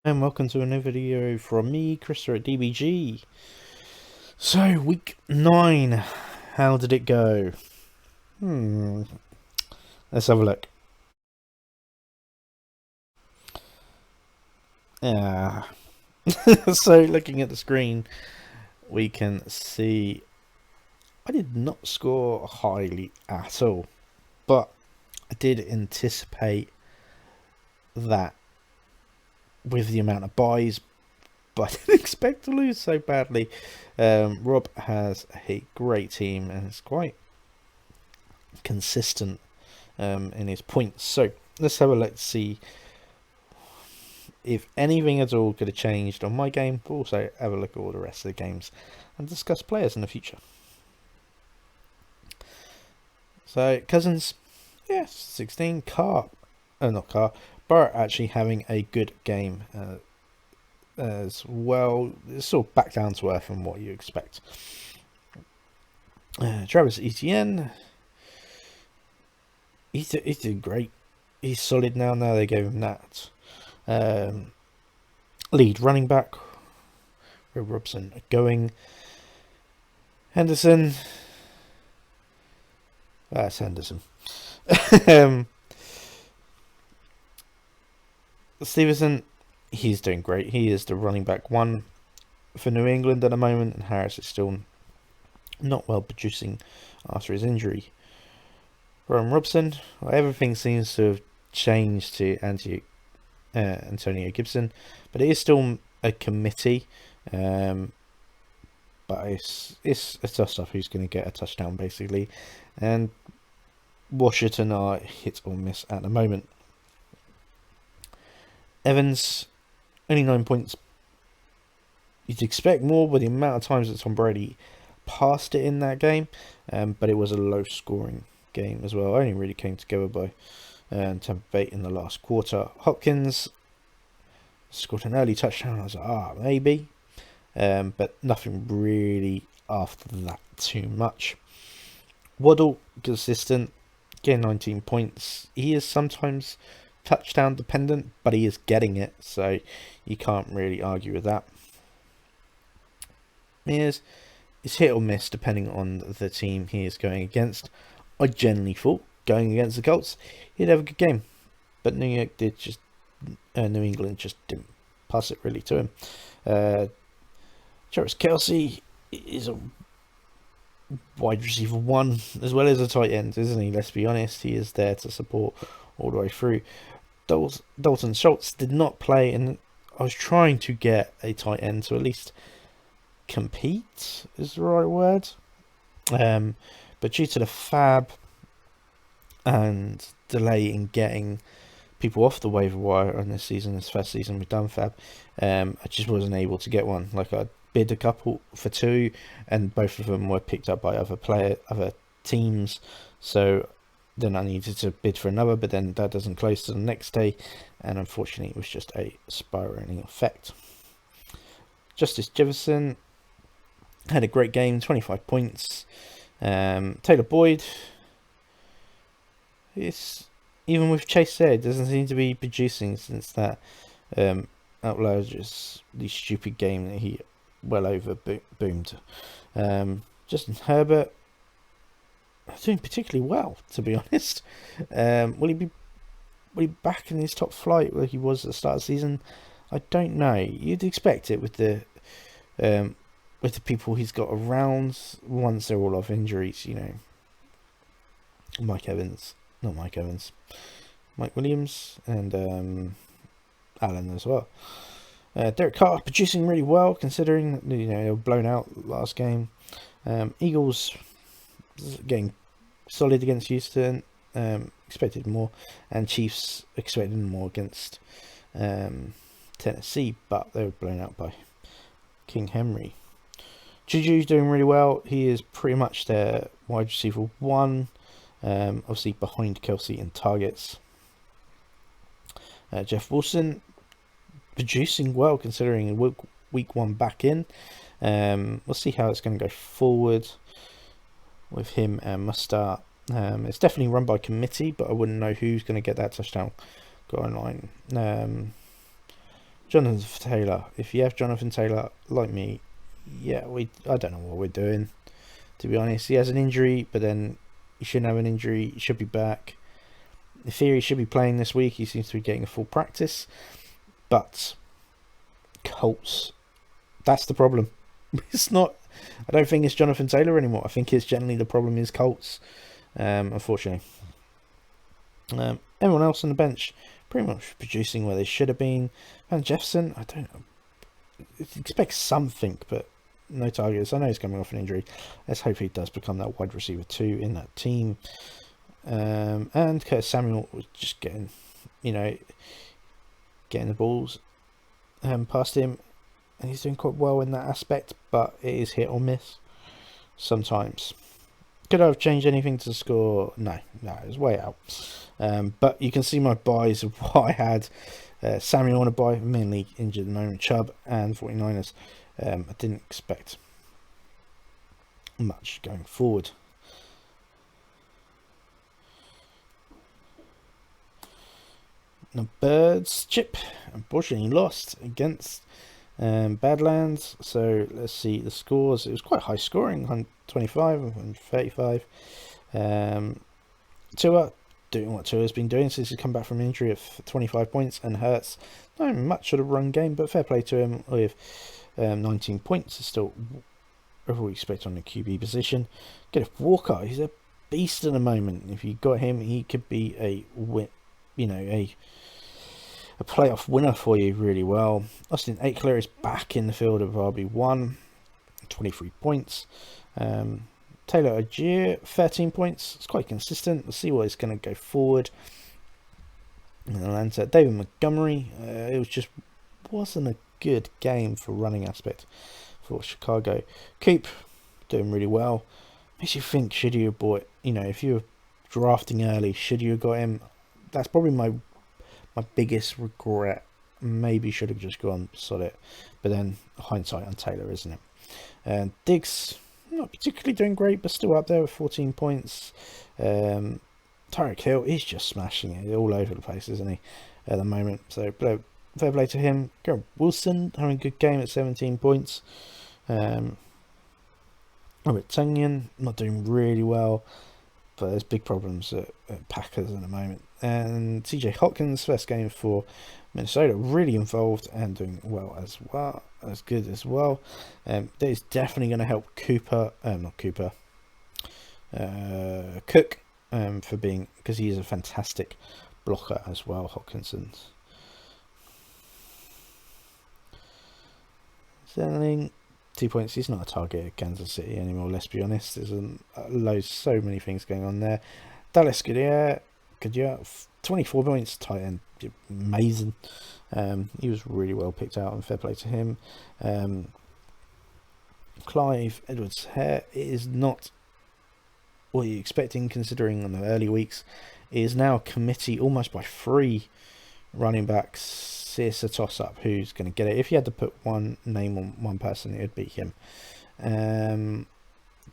And welcome to a new video from me, Krista at DBG. So, week 9, how did it go? Let's have a look. Yeah. So, looking at the screen, we can see I did not score highly at all, but I did anticipate that with the amount of buys, but I didn't expect to lose so badly. Rob has a great team and it's quite consistent in his points. So let's have a look to see if anything at all could have changed on my game, but also have a look at all the rest of the games and discuss players in the future. So Cousins, yes, 16. Barrett actually having a good game as well. It's sort of back down to earth from what you expect. Travis Etienne, he's doing great. He's solid now. Now they gave him that lead running back. Robson going. Henderson. That's Henderson. Stevenson, he's doing great. He is the running back 1 for New England at the moment, and Harris is still not well producing after his injury. Brian Robson, well, everything seems to have changed to Antonio Gibson, but it is still a committee. But it's a tough stuff. Who's going to get a touchdown basically, and Washington are hit or miss at the moment. Evans, only 9 points. You'd expect more with the amount of times that Tom Brady passed it in that game, but it was a low-scoring game as well. Only really came together by Tampa Bay in the last quarter. Hopkins scored an early touchdown. I was like, maybe, but nothing really after that too much. Waddle, consistent, getting 19 points. He is sometimes touchdown dependent, but he is getting it, so you can't really argue with that. Mears is hit or miss depending on the team he is going against. I generally thought going against the Colts he'd have a good game, but New England just didn't pass it really to him. Travis Kelce is a wide receiver 1 as well as a tight end, isn't he? Let's be honest, he is there to support all the way through. Dalton Schultz did not play, and I was trying to get a tight end to at least compete, is the right word. But due to the fab and delay in getting people off the waiver wire on this season, this first season we've done fab, I just wasn't able to get one. Like, I bid a couple for 2, and both of them were picked up by other teams. So then I needed to bid for another, but then that doesn't close to the next day, and unfortunately it was just a spiraling effect. Justice Jefferson had a great game, 25 points. Taylor Boyd, even with Chase said, doesn't seem to be producing since that outrageously stupid game that he well over boomed. Justin Herbert doing particularly well, to be honest. Will he be back in his top flight where he was at the start of the season? I don't know. You'd expect it with the people he's got around once they're all off injuries, you know. Mike Williams, and Allen as well. Derek Carr producing really well considering they were blown out last game. Eagles getting solid against Houston, expected more, and Chiefs expected more against Tennessee, but they were blown out by King Henry. Juju's doing really well. He is pretty much their wide receiver 1, obviously behind Kelce in targets. Jeff Wilson producing well considering week 1 back in. We'll see how it's going to go forward with him and Mustard. It's definitely run by committee, but I wouldn't know who's going to get that touchdown goal line. Jonathan Taylor. If you have Jonathan Taylor, like me, yeah, I don't know what we're doing, to be honest. He has an injury, but then he shouldn't have an injury. He should be back. In theory, he should be playing this week. He seems to be getting a full practice. But Colts, that's the problem. It's not. I don't think it's Jonathan Taylor anymore. I think it's generally the problem is Colts. Unfortunately, everyone else on the bench pretty much producing where they should have been. Van Jefferson, I don't know. Expect something, but no targets. I know he's coming off an injury. Let's hope he does become that wide receiver 2 in that team. And Curtis Samuel was just getting the balls past him, and he's doing quite well in that aspect, but it is hit or miss sometimes. Could I have changed anything to the score? No, it was way out. But you can see my buys of what I had. Samuel on a buy, mainly injured at the moment, Chubb and 49ers. I didn't expect much going forward. Now, Birds, Chip, unfortunately lost against Badlands. So let's see the scores. It was quite high scoring, 125 and 135. Tua doing what Tua's been doing since he's come back from injury of 25 points, and Hurts not much of a run game, but fair play to him with 19 points. It's still what we expect on the QB position. Get Walker, he's a beast at the moment. If you got him, he could be a playoff winner for you really well. Austin Eckler is back in the field of RB1, 23 points. Taylor Agier, 13 points. It's quite consistent. We'll see what it's going to go forward in Atlanta. David Montgomery, it wasn't a good game for running aspect for Chicago. Coop doing really well. Makes you think, should you have bought, if you were drafting early, should you have got him? That's probably my biggest regret. Maybe should have just gone solid, but then hindsight on Taylor, isn't it? And Diggs, not particularly doing great, but still up there with 14 points. Tyreek Hill, he's just smashing it all over the place, isn't he, at the moment? So fair play to him. Garrett Wilson having a good game at 17 points. Robert Tonyan not doing really well, but there's big problems at Packers at the moment. And TJ Hopkins, first game for Minnesota, really involved and doing well as well, as good as well. That is definitely going to help Cook, because he is a fantastic blocker as well, Hopkinson's. Sterling, 2 points. He's not a target at Kansas City anymore, let's be honest. There's so many things going on there. Dallas Goodyear, 24 points, tight end, amazing. He was really well picked out, and fair play to him. Clive Edwards-Helaire is not what you're expecting, considering on the early weeks. He is now a committee almost by 3 running backs. It's a toss-up who's going to get it. If you had to put one name on one person, it would be him.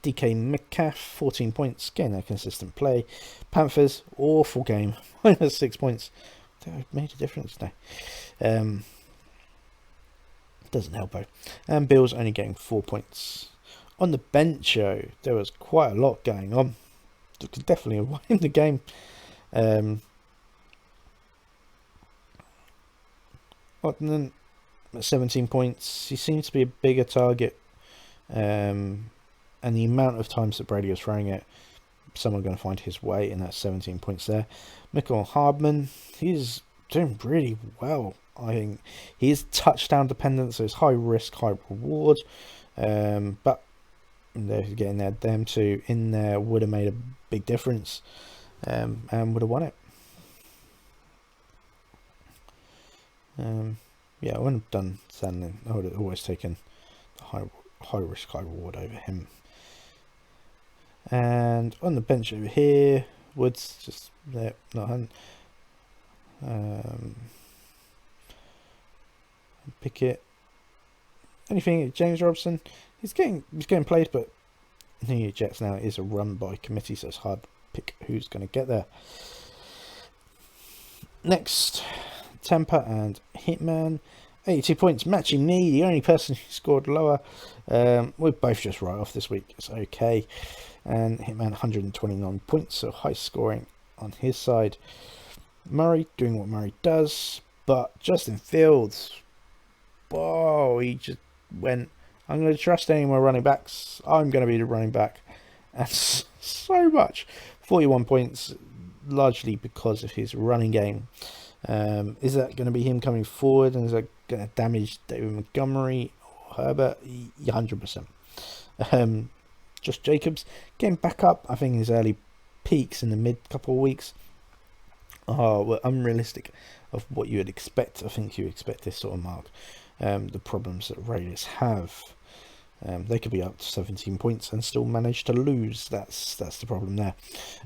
DK Metcalf, 14 points, getting a consistent play. Panthers, awful game, minus 6 points. That made a difference now. Doesn't help though. And Bills only getting 4 points. On the bench, there was quite a lot going on. Could definitely have won the game. Ottoman at 17 points. He seems to be a bigger target. And the amount of times that Brady was throwing it, someone going to find his way, and that's 17 points there. Michael Hardman, he's doing really well. I think he is touchdown dependent, so it's high risk, high reward. But they're getting them two in there would have made a big difference, and would have won it. Yeah, I wouldn't have done Sandlin. I would have always taken the high risk, high reward over him. And on the bench over here, Woods just there, not Hunt. Pickett. Anything, James Robinson, he's getting played, but New York Jets now is a run by committee, so it's hard to pick who's going to get there. Next, Tampa and Hitman. 82 points, matching me, the only person who scored lower. We're both just right off this week. It's okay. And Hitman 129 points, so high scoring on his side. Murray doing what Murray does, but Justin Fields, whoa, he just went, I'm going to trust any of my running backs. I'm going to be the running back. And so much. 41 points, largely because of his running game. Is that going to be him coming forward, and is that going to damage David Montgomery or Herbert? 100%. Josh Jacobs getting back up. I think his early peaks in the mid couple of weeks were unrealistic of what you would expect. I think you expect this sort of mark. The problems that Raiders have, they could be up to 17 points and still manage to lose. That's the problem there.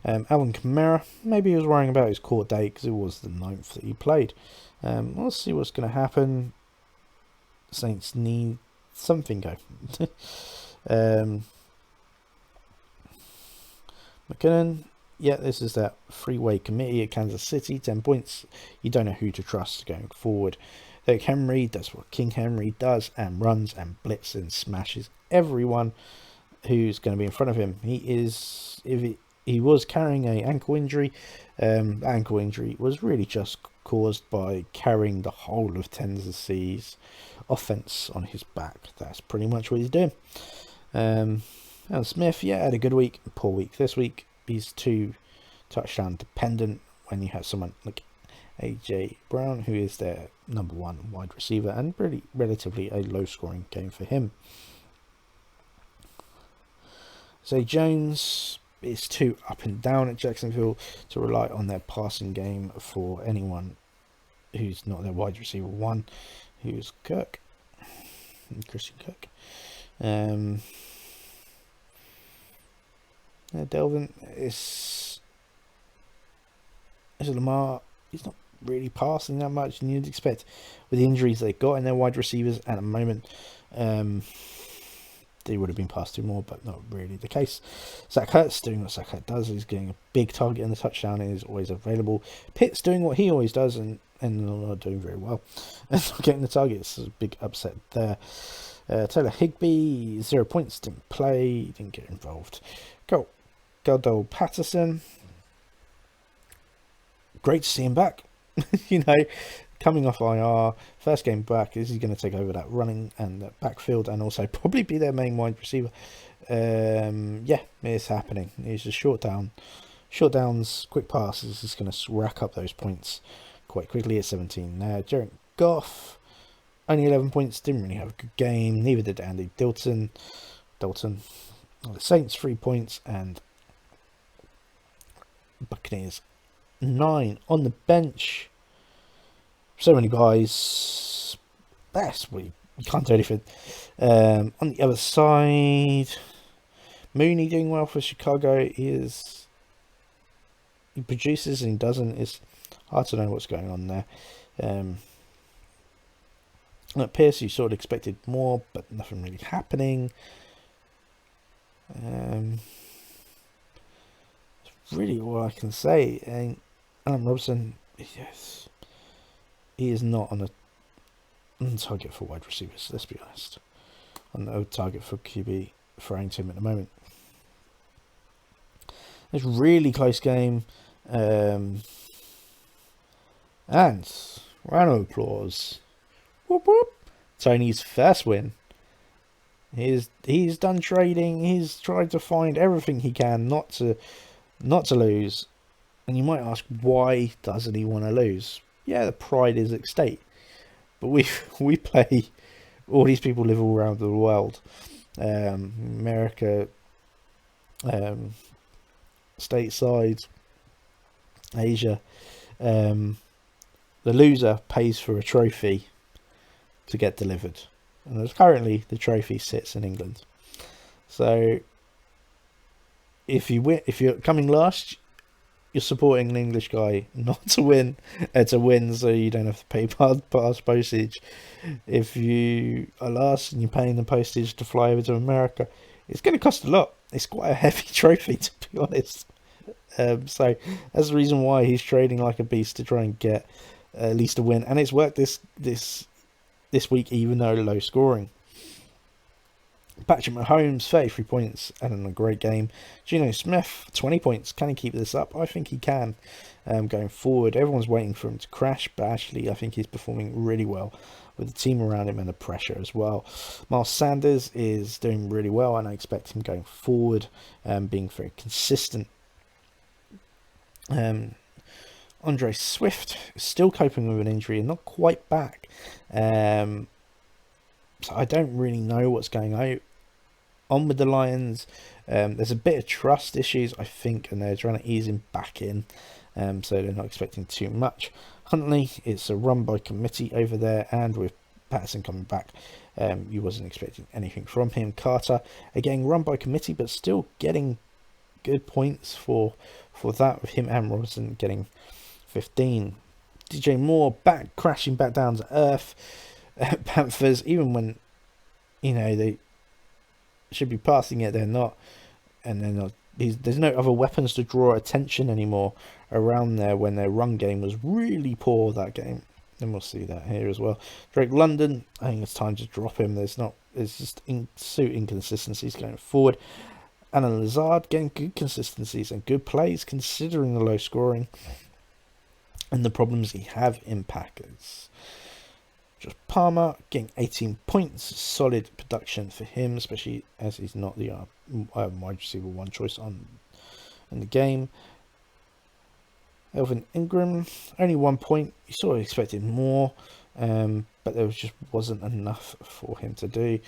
Alvin Kamara, maybe he was worrying about his core date because it was the 9th that he played. We'll see what's going to happen. Saints need something go. McKinnon, yeah, this is that freeway committee at Kansas City, 10 points. You don't know who to trust going forward. Derrick Henry does what King Henry does and runs and blitzes and smashes everyone who's going to be in front of him. He was carrying an ankle injury. The ankle injury was really just caused by carrying the whole of Tennessee's offense on his back. That's pretty much what he's doing. And Smith, yeah, had a good week, poor week this week. He's too touchdown dependent when you have someone like AJ Brown, who is their number one wide receiver, and really relatively a low scoring game for him. Zay Jones is too up and down at Jacksonville to rely on their passing game for anyone who's not their wide receiver one, who's Christian Kirk. Delvin is Lamar. He's not really passing that much, and you'd expect with the injuries they got in their wide receivers at the moment, they would have been passed to more, but not really the case. Zach Ertz doing what Zach Ertz does. He's getting a big target in the touchdown and is always available. Pitt's doing what he always does and not doing very well and not getting the targets. It's a big upset there. Taylor Higbee, 0 points, didn't play, didn't get involved. Goldell Patterson, great to see him back. Coming off IR, first game back, is he going to take over that running and that backfield and also probably be their main wide receiver? Yeah, it's happening. It's just short downs, quick passes. He's going to rack up those points quite quickly at 17. Now, Jared Goff, only 11 points, didn't really have a good game. Neither did Andy Dalton. The Saints 3 points and Buccaneers 9 on the bench. So many guys. You can't do anything. On the other side, Mooney doing well for Chicago. He produces and he doesn't. It's hard to know what's going on there. At Pierce, you sort of expected more, but nothing really happening. That's really all I can say. And Alan Robson, yes, he is not on target for wide receivers, let's be honest. On the target for QB for him at the moment. It's a really close game. And round of applause. Whoop whoop. Tony's first win. He's done trading. He's tried to find everything he can not to lose. And you might ask, why doesn't he want to lose? Yeah, the pride is at stake. But we play. All these people live all around the world. America, stateside, Asia. The loser pays for a trophy to get delivered. And currently the trophy sits in England. So if you're coming last, you're supporting an English guy not to win, to win, so you don't have to pay pass postage. If you are last and you're paying the postage to fly over to America, it's going to cost a lot. It's quite a heavy trophy, to be honest. So that's the reason why he's trading like a beast to try and get at least a win, and it's worked this this week, even though low scoring. Patrick Mahomes, 33 points, and a great game. Geno Smith, 20 points. Can he keep this up? I think he can. Going forward, everyone's waiting for him to crash, but actually I think he's performing really well with the team around him and the pressure as well. Miles Sanders is doing really well, and I expect him going forward, being very consistent. Andre Swift is still coping with an injury and not quite back. So I don't really know what's going on with the Lions. There's a bit of trust issues, I think, and they're trying to ease him back in. So they're not expecting too much. Huntley, it's a run by committee over there, and with Patterson coming back, you wasn't expecting anything from him. Carter, again, run by committee, but still getting good points for that, with him and Robinson getting 15. DJ Moore crashing back down to earth. Panthers, even when they should be passing it, they're not, and they're not. There's no other weapons to draw attention anymore around there when their run game was really poor that game. And we'll see that here as well. Drake London, I think it's time to drop him. There's just inconsistencies going forward. Alan Lazard getting good consistencies and good plays considering the low scoring and the problems he have in Packers. Josh Palmer getting 18 points, solid production for him, especially as he's not the wide receiver one choice in the game. Elvin Ingram, only 1 point. You sort of expected more, but there just wasn't enough for him to do.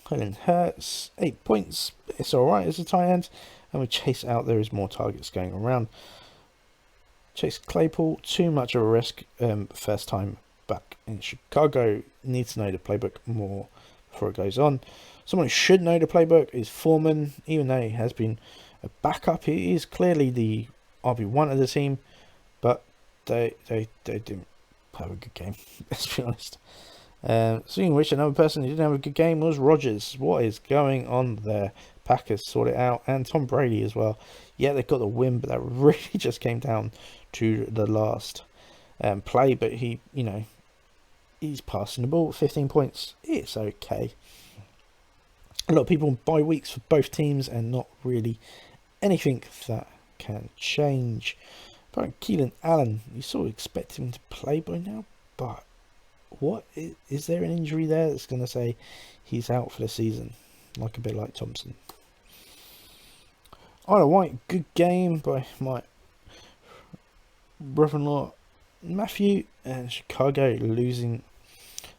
Jalen Hurts, 8 points. It's alright as a tight end. And with Chase out, there is more targets going around. Chase Claypool, too much of a risk. First time back in Chicago. Needs to know the playbook more before it goes on. Someone who should know the playbook is Foreman. Even though he has been a backup, he is clearly the RB1 of the team. But they didn't have a good game, let's be honest. Speaking of which, another person who didn't have a good game was Rodgers. What is going on there? Packers sort it out, and Tom Brady as well. Yeah, they got the win, but that really just came down to the last play. But he's passing the ball, 15 points. It's okay. A lot of people buy weeks for both teams, and not really anything that can change. But Keelan Allen, you sort of expect him to play by now, but what is there an injury there that's going to say he's out for the season, like a bit like Thompson? Isla White, good game by my brother-in-law Matthew, and Chicago losing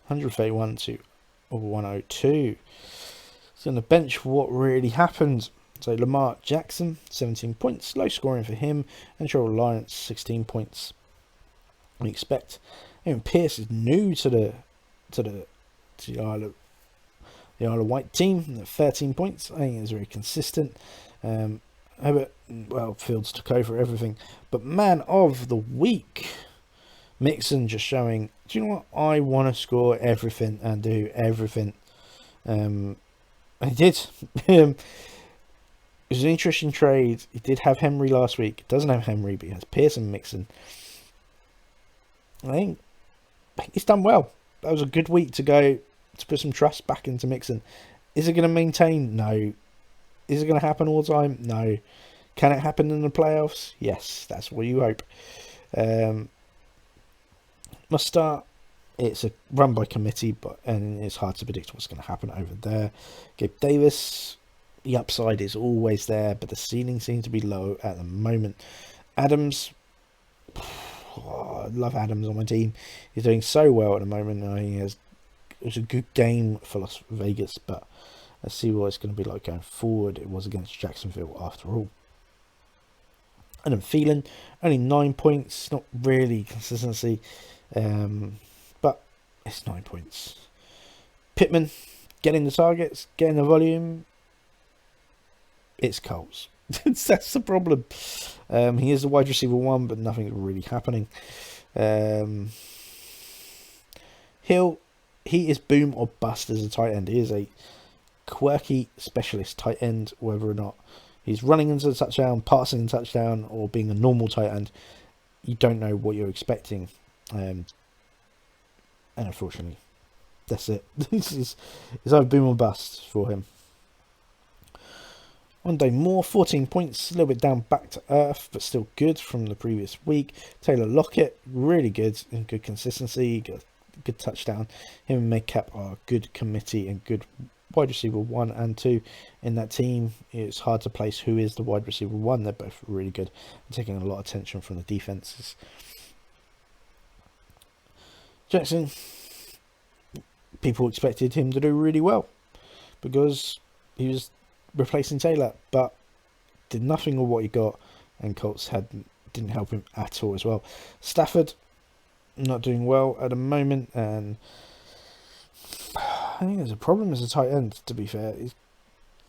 131 to 102. So on the bench, what really happened? So Lamar Jackson, 17 points, low scoring for him, and Trevor Lawrence, 16 points. We expect. Aaron Pierce is new to the Isle of Wight team at 13 points. I think it's very consistent. Fields took over everything. But man of the week, Mixon just showing, do you know what? I want to score everything and do everything. And he did. It was an interesting trade. He did have Henry last week. Doesn't have Henry, but he has Pierce and Mixon. I think he's done well. That was a good week to go to put some trust back into Mixon. Is it going to maintain? No. Is it going to happen all the time? No. Can it happen in the playoffs? Yes, that's what you hope. Must start. It's a run by committee, and it's hard to predict what's going to happen over there. Gabe Davis, the upside is always there, but the ceiling seems to be low at the moment. Adams, I love Adams on my team. He's doing so well at the moment. It was a good game for Las Vegas, but let's see what it's going to be like going forward. It was against Jacksonville after all. And then Thielen, only 9 points, not really consistency, but it's 9 points. Pittman, getting the targets, getting the volume. It's Coles. That's the problem. He is the wide receiver one, but nothing's really happening. Hill, he is boom or bust as a tight end. He is a quirky specialist tight end, whether or not he's running into the touchdown, passing in touchdown, or being a normal tight end. You don't know what you're expecting. And unfortunately, that's it. It's either boom or bust for him. One day more, 14 points, a little bit down back to earth, but still good from the previous week. Taylor Lockett, really good and good consistency, good touchdown. Him and Maycap are good committee and good wide receiver 1 and 2 in that team. It's hard to place who is the wide receiver 1. They're both really good and taking a lot of attention from the defenses. Jackson, people expected him to do really well because he was replacing Taylor, but did nothing of what he got, and Colts didn't help him at all as well. Stafford not doing well at the moment, and I think there's a problem as a tight end, to be fair.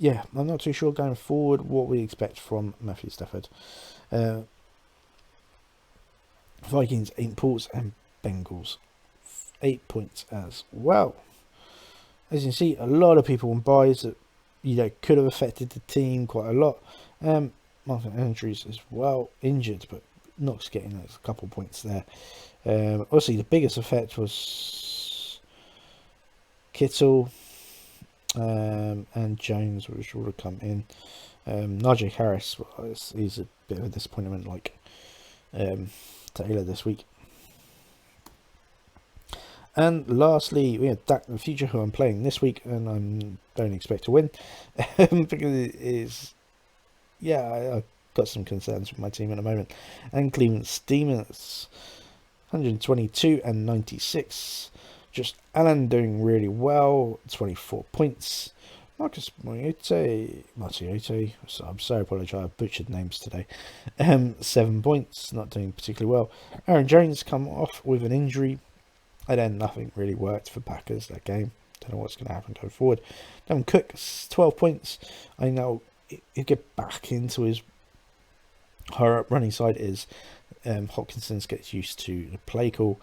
I'm not too sure going forward what we expect from Matthew Stafford. Vikings 8 points and Bengals 8 points as well. As you can see, a lot of people on buys that could have affected the team quite a lot. Martin Andrews as well, injured, but Knox getting a couple points there. Obviously, the biggest effect was Kittle and Jones, which would have come in. Najee Harris, he's a bit of a disappointment, like Taylor this week. And lastly, we have Dak the Future, who I'm playing this week, and I don't expect to win because it is. I've got some concerns with my team at the moment. And Cleveland Steamers, 122 and 96. Just Allen doing really well, 24 points. Marcus Martiote, so I'm so apologise, I've butchered names today. 7 points, not doing particularly well. Aaron Jones come off with an injury, and then nothing really worked for Packers that game. Don't know what's going to happen going forward. Devin Cook, 12 points. I know he'll get back into his higher up running side as Hopkins gets used to the play call.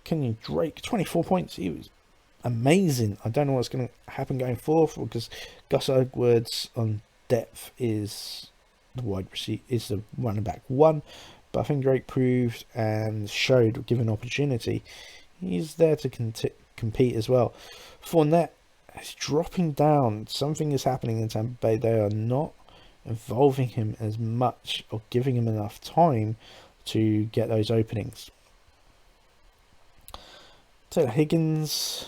Kenyon Drake, 24 points. He was amazing. I don't know what's going to happen going forward because Gus Edwards on depth is the running back 1. But I think Drake proved and showed, given opportunity, he's there to compete as well. Fournette is dropping down. Something is happening in Tampa Bay. They are not involving him as much or giving him enough time to get those openings. Taylor Higgins,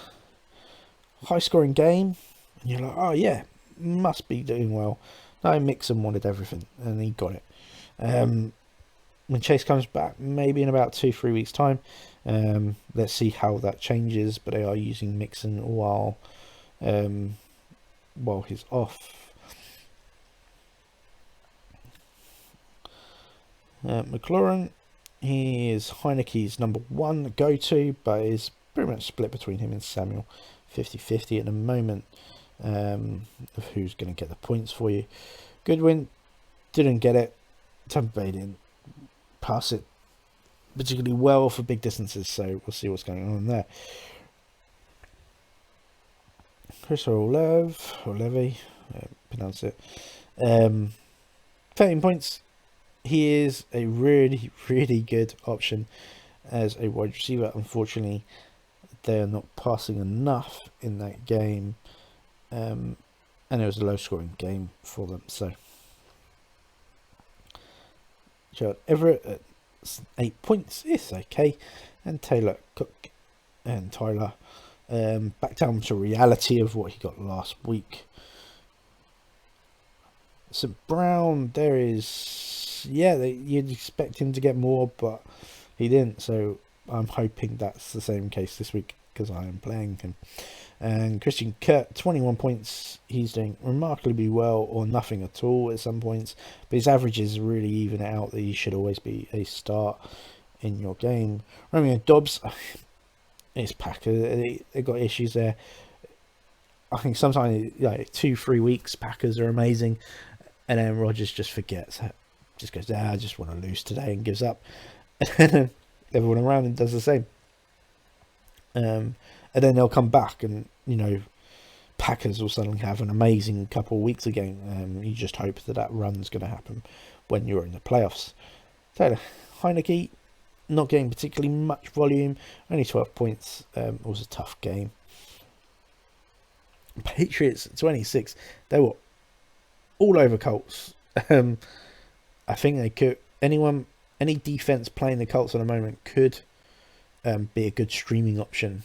high scoring game, and you're like, oh yeah, must be doing well. No, Mixon wanted everything, and he got it. When Chase comes back, maybe in about 2-3 weeks' time, let's see how that changes. But they are using Mixon while he's off. McLaurin, he is Heineke's number 1 go-to, but is pretty much split between him and Samuel, 50-50 at the moment, of who's going to get the points for you. Goodwin didn't get it. Tampa Bay didn't pass it particularly well for big distances, so we'll see what's going on there. Chris Olave, pronounce it. 13 points. He is a really, really good option as a wide receiver. Unfortunately, they are not passing enough in that game, and it was a low-scoring game for them. So, Gerald Everett at 8 points is okay, and Taylor Cook and Tyler back down to reality of what he got last week. So Brown, there is, you'd expect him to get more, but he didn't. So I'm hoping that's the same case this week because I am playing him. And Christian Kirk, 21 points. He's doing remarkably well, or nothing at all at some points. But his averages really even out that he should always be a start in your game. Romeo Dobbs, it's Packers. They've got issues there. I think sometimes 2-3 weeks Packers are amazing, and then Rodgers just forgets, just goes, I just want to lose today, and gives up. And everyone around him does the same. And then they'll come back, and Packers will suddenly have an amazing couple of weeks again. You just hope that run's going to happen when you're in the playoffs. Taylor Heineke, not getting particularly much volume. Only 12 points. It was a tough game. Patriots 26. They were all over Colts. I think they could. Any defense playing the Colts at the moment could be a good streaming option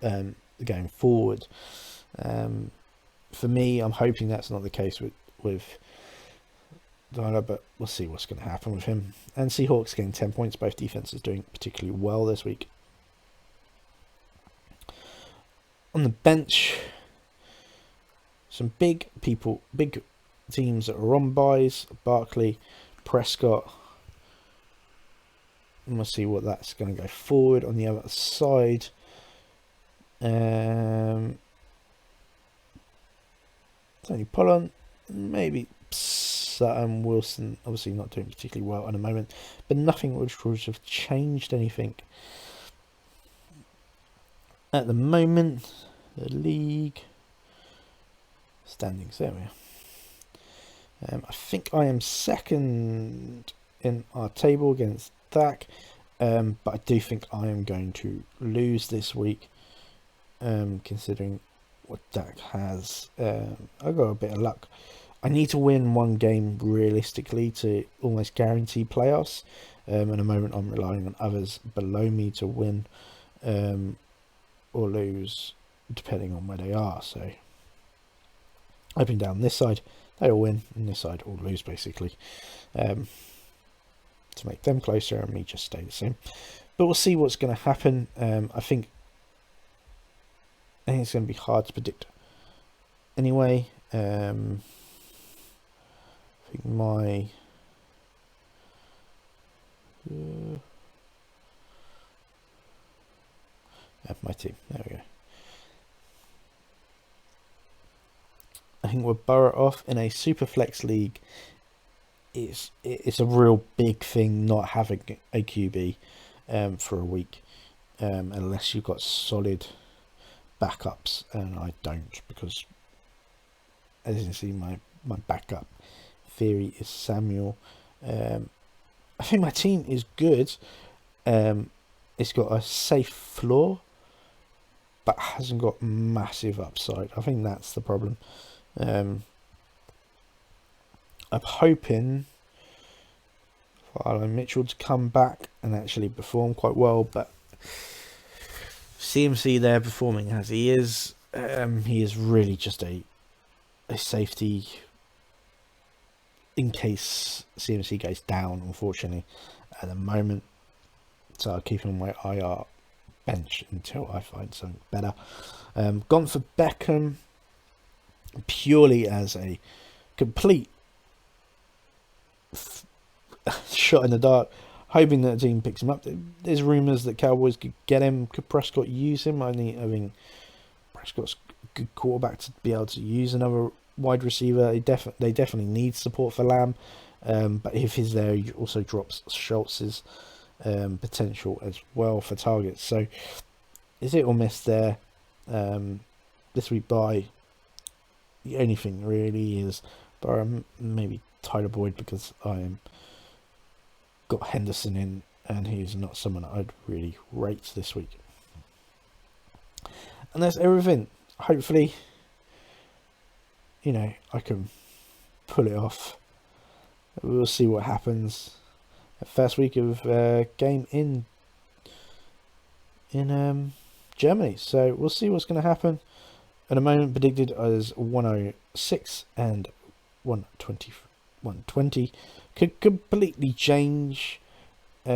going forward. For me, I'm hoping that's not the case with Dyler, but we'll see what's going to happen with him. And Seahawks getting 10 points. Both defenses doing particularly well this week. On the bench, some big teams that are on buys. Barkley, Prescott. And we'll see what that's going to go forward. On the other side, Tony Pollard, maybe Sutton, Wilson, obviously not doing particularly well at the moment, but nothing which would have changed anything at the moment. The league standings, there we are. I think I am second in our table against Dak, but I do think I am going to lose this week, considering what Dak has. I got a bit of luck. I need to win one game realistically to almost guarantee playoffs. At the moment, I'm relying on others below me to win or lose, depending on where they are. So, hoping down this side, they all win, and this side all lose, basically. To make them closer and me just stay the same. But we'll see what's going to happen. I think it's going to be hard to predict. Anyway, I think my team. There we go. I think we'll borrow off in a Superflex league. It's a real big thing not having a QB for a week, unless you've got solid backups, and I don't, because as you can see, my backup theory is Samuel. I think my team is good. It's got a safe floor, but hasn't got massive upside. I think that's the problem. I'm hoping for Alan Mitchell to come back and actually perform quite well, but CMC there performing as he is really just a safety in case CMC goes down, unfortunately, at the moment. So I'll keep him on my IR bench until I find something better. Gone for Beckham purely as a complete shot in the dark, hoping that the team picks him up. There's rumours that Cowboys could get him. Could Prescott use him? I think Prescott's a good quarterback to be able to use another wide receiver. They definitely need support for Lamb, but if he's there, he also drops Schultz's potential as well for targets. So is it or miss there? This week by the only thing really is maybe Tyler Boyd, because I am got Henderson in, and he's not someone I'd really rate this week. And that's everything. Hopefully, I can pull it off. We'll see what happens. First week of game in Germany, so we'll see what's going to happen. At the moment, predicted as 106 and 120 could completely change, but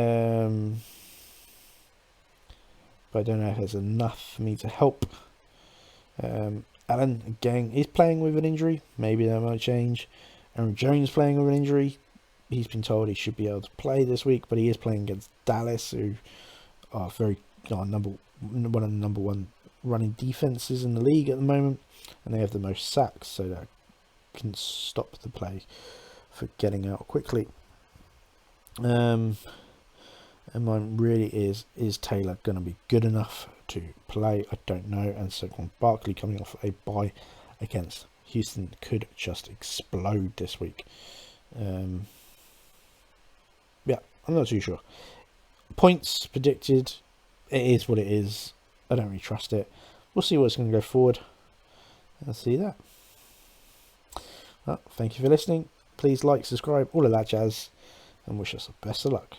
I don't know if there's enough for me to help. Allen again is playing with an injury. Maybe that might change. Aaron Jones playing with an injury. He's been told he should be able to play this week, but he is playing against Dallas, who are one of the number one running defenses in the league at the moment, and they have the most sacks, so that can stop the play for getting out quickly. And mine really is Taylor going to be good enough to play? I don't know. And Saquon Barkley coming off a bye against Houston could just explode this week. Yeah, I'm not too sure. Points predicted, it is what it is. I don't really trust it. We'll see what's going to go forward. I'll see that. Well, thank you for listening. Please like, subscribe, all of that jazz, and wish us the best of luck.